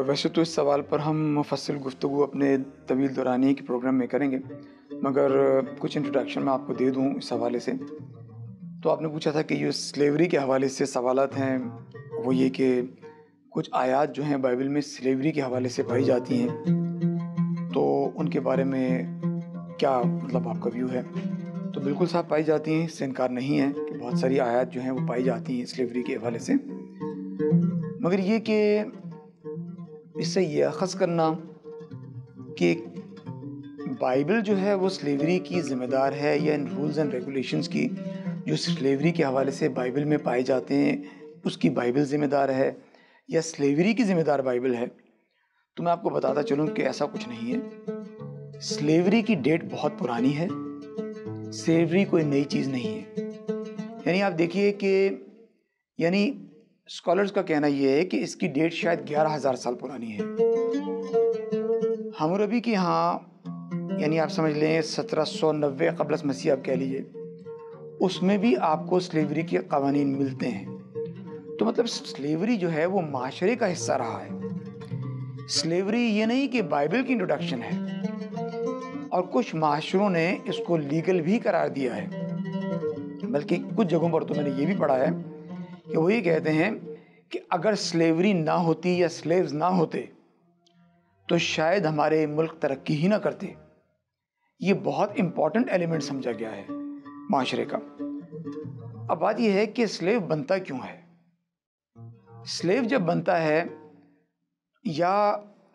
ویسے تو اس سوال پر ہم مفصل گفتگو اپنے طویل دورانیے کے پروگرام میں کریں گے، مگر کچھ انٹروڈکشن میں آپ کو دے دوں اس حوالے سے۔ تو آپ نے پوچھا تھا کہ یہ سلیوری کے حوالے سے سوالات ہیں، وہ یہ کہ کچھ آیات جو ہیں بائبل میں سلیوری کے حوالے سے پائی جاتی ہیں، تو ان کے بارے میں کیا مطلب آپ کا ویو ہے؟ تو بالکل صاحب پائی جاتی ہیں، اس سے انکار نہیں ہے کہ بہت ساری آیات جو ہیں وہ پائی جاتی ہیں سلیوری کے حوالے سے، مگر یہ کہ اس سے یہ اخذ کرنا کہ بائبل جو ہے وہ سلیوری کی ذمہ دار ہے یا ان رولز اینڈ ریگولیشنز کی جو سلیوری کے حوالے سے بائبل میں پائے جاتے ہیں اس کی بائبل ذمہ دار ہے یا سلیوری کی ذمہ دار بائبل ہے، تو میں آپ کو بتاتا چلوں کہ ایسا کچھ نہیں ہے۔ سلیوری کی ڈیٹ بہت پرانی ہے، سلیوری کوئی نئی چیز نہیں ہے۔ یعنی آپ دیکھیے کہ اسکالرز کا کہنا یہ ہے کہ اس کی ڈیٹ شاید 11,000 سال پرانی ہے۔ حموربی کے ہاں یعنی آپ سمجھ لیں 1790 قبل از مسیح آپ کہہ لیجئے، اس میں بھی آپ کو سلیوری کے قوانین ملتے ہیں۔ تو مطلب سلیوری جو ہے وہ معاشرے کا حصہ رہا ہے۔ سلیوری یہ نہیں کہ بائبل کی انٹروڈکشن ہے، اور کچھ معاشروں نے اس کو لیگل بھی قرار دیا ہے، بلکہ کچھ جگہوں پر تو میں نے یہ بھی پڑھا ہے کہ وہ یہ کہتے ہیں کہ اگر سلیوری نہ ہوتی یا سلیوز نہ ہوتے تو شاید ہمارے ملک ترقی ہی نہ کرتے۔ یہ بہت امپورٹنٹ ایلیمنٹ سمجھا گیا ہے معاشرے کا۔ اب بات یہ ہے کہ سلیو بنتا کیوں ہے؟ سلیو جب بنتا ہے یا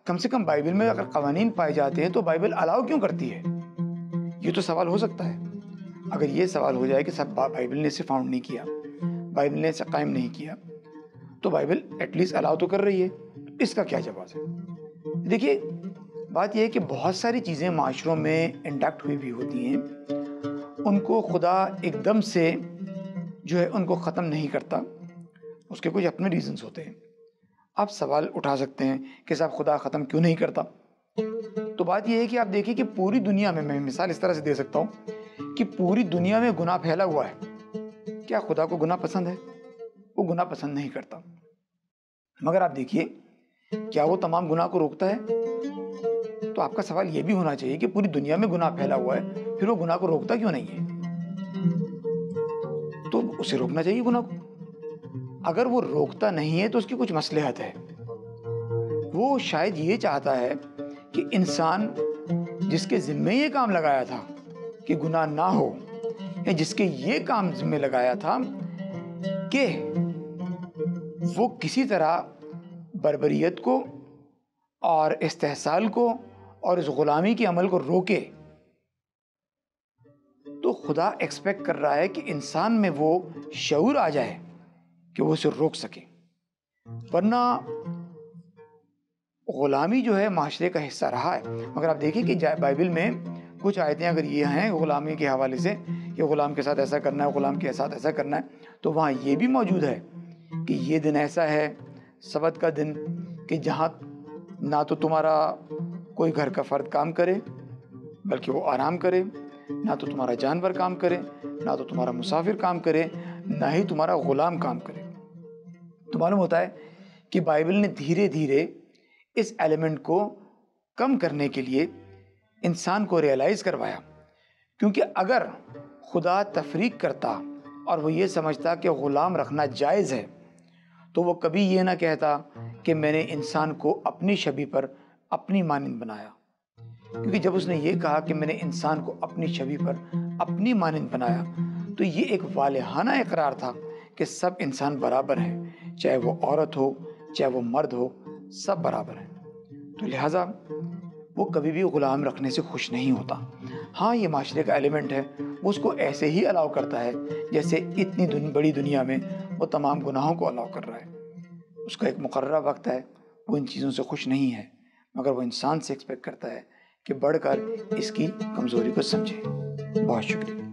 کم سے کم بائبل میں اگر قوانین پائے جاتے ہیں تو بائبل الاؤ کیوں کرتی ہے؟ یہ تو سوال ہو سکتا ہے۔ اگر یہ سوال ہو جائے کہ سب بائبل نے اسے فاؤنڈ نہیں کیا، بائبل نے اسے قائم نہیں کیا، تو بائبل ایٹ لیسٹ الاؤ تو کر رہی ہے، اس کا کیا جواز ہے؟ دیکھیے بات یہ ہے کہ بہت ساری چیزیں معاشروں میں انڈکٹ ہوئی بھی ہوتی ہیں، ان کو خدا ایک دم سے جو ہے ان کو ختم نہیں کرتا، اس کے کچھ اپنے ریزنز ہوتے ہیں۔ آپ سوال اٹھا سکتے ہیں کہ صاحب خدا ختم کیوں نہیں کرتا؟ تو بات یہ ہے کہ آپ دیکھیں کہ پوری دنیا میں مثال اس طرح سے دے سکتا ہوں کہ پوری دنیا میں گناہ پھیلا ہوا ہے۔ کیا خدا کو گناہ پسند ہے؟ وہ گناہ پسند نہیں کرتا، مگر آپ دیکھیے کیا وہ تمام گناہ کو روکتا ہے؟ تو آپ کا سوال یہ بھی ہونا چاہیے کہ پوری دنیا میں گناہ پھیلا ہوا ہے، پھر وہ گناہ کو روکتا کیوں نہیں ہے؟ تو اسے روکنا چاہیے گناہ کو۔ اگر وہ روکتا نہیں ہے تو اس کی کچھ مصلحت ہے۔ وہ شاید یہ چاہتا ہے کہ انسان جس کے ذمے یہ کام لگایا تھا کہ گناہ نہ ہو، یا جس کے یہ کام ذمے لگایا تھا کہ وہ کسی طرح بربریت کو اور استحصال کو اور اس غلامی کے عمل کو روکے، تو خدا ایکسپیکٹ کر رہا ہے کہ انسان میں وہ شعور آ جائے کہ وہ اسے روک سکے، ورنہ غلامی جو ہے معاشرے کا حصہ رہا ہے۔ مگر آپ دیکھیں کہ بائبل میں کچھ آیتیں اگر یہ ہیں غلامی کے حوالے سے کہ غلام کے ساتھ ایسا کرنا ہے، غلام کے ساتھ ایسا کرنا ہے، تو وہاں یہ بھی موجود ہے کہ یہ دن ایسا ہے سبت کا دن کہ جہاں نہ تو تمہارا کوئی گھر کا فرد کام کرے بلکہ وہ آرام کرے، نہ تو تمہارا جانور کام کرے، نہ تو تمہارا مسافر کام کرے، نہ ہی تمہارا غلام کام کرے۔ تو معلوم ہوتا ہے کہ بائبل نے دھیرے دھیرے اس ایلیمنٹ کو کم کرنے کے لیے انسان کو ریئلائز کروایا، کیونکہ اگر خدا تفریق کرتا اور وہ یہ سمجھتا کہ غلام رکھنا جائز ہے تو وہ کبھی یہ نہ کہتا کہ میں نے انسان کو اپنی شبیہ پر اپنی مانند بنایا، کیونکہ جب اس نے یہ کہا کہ میں نے انسان کو اپنی شبیہ پر اپنی مانند بنایا تو یہ ایک والہانہ اقرار تھا کہ سب انسان برابر ہیں، چاہے وہ عورت ہو چاہے وہ مرد ہو، سب برابر ہیں۔ تو لہٰذا وہ کبھی بھی غلام رکھنے سے خوش نہیں ہوتا۔ ہاں یہ معاشرے کا ایلیمنٹ ہے، وہ اس کو ایسے ہی الاؤ کرتا ہے جیسے اتنی بڑی دنیا میں وہ تمام گناہوں کو الاؤ کر رہا ہے۔ اس کا ایک مقررہ وقت ہے، وہ ان چیزوں سے خوش نہیں ہے، مگر وہ انسان سے ایکسپیکٹ کرتا ہے کہ بڑھ کر اس کی کمزوری کو سمجھے۔ بہت شکریہ۔